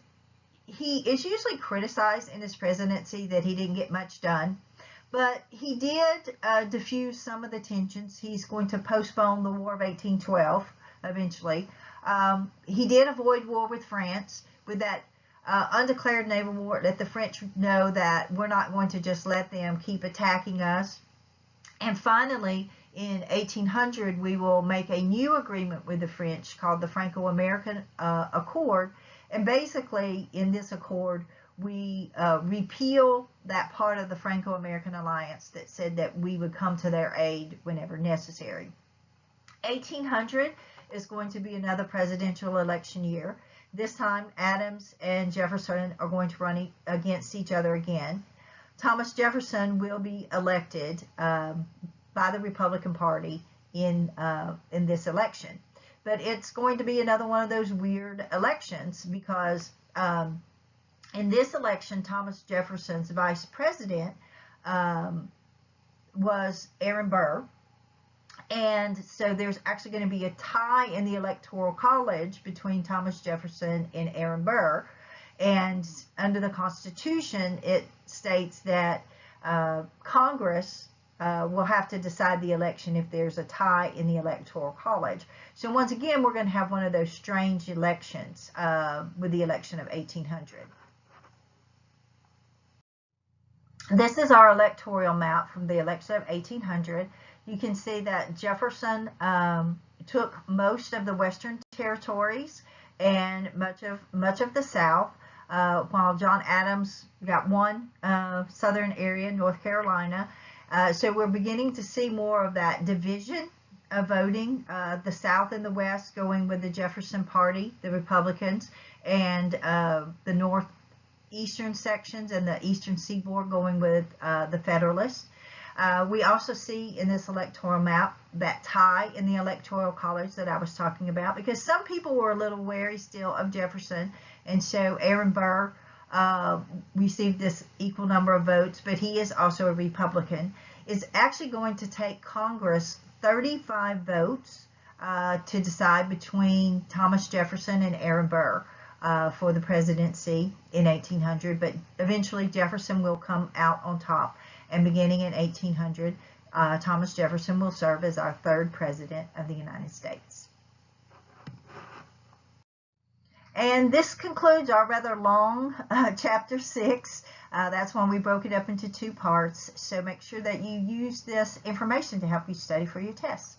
[SPEAKER 1] he is usually criticized in his presidency that he didn't get much done. But he did diffuse some of the tensions. He's going to postpone the War of 1812 eventually. He did avoid war with France, with that undeclared naval war. Let the French know that we're not going to just let them keep attacking us. And finally, in 1800, we will make a new agreement with the French called the Franco-American Accord. And basically, in this accord, we repeal that part of the Franco-American alliance that said that we would come to their aid whenever necessary. 1800 is going to be another presidential election year. This time, Adams and Jefferson are going to run against each other again. Thomas Jefferson will be elected by the Republican Party in this election. But it's going to be another one of those weird elections, because in this election, Thomas Jefferson's vice president was Aaron Burr. And so there's actually going to be a tie in the Electoral College between Thomas Jefferson and Aaron Burr. And under the Constitution, it states that Congress will have to decide the election if there's a tie in the Electoral College. So once again, we're going to have one of those strange elections with the election of 1800. This is our electoral map from the election of 1800. You can see that Jefferson took most of the western territories and much of the South, while John Adams got one southern area, North Carolina. So we're beginning to see more of that division of voting, the South and the West going with the Jefferson Party, the Republicans, and the northeastern sections and the eastern seaboard going with the Federalists. We also see in this electoral map that tie in the Electoral College that I was talking about, because some people were a little wary still of Jefferson, and so Aaron Burr received this equal number of votes, but he is also a Republican. It's actually going to take Congress 35 votes to decide between Thomas Jefferson and Aaron Burr for the presidency in 1800, but eventually Jefferson will come out on top. And beginning in 1800, Thomas Jefferson will serve as our third president of the United States. And this concludes our rather long chapter 6. That's when we broke it up into 2 parts. So make sure that you use this information to help you study for your tests.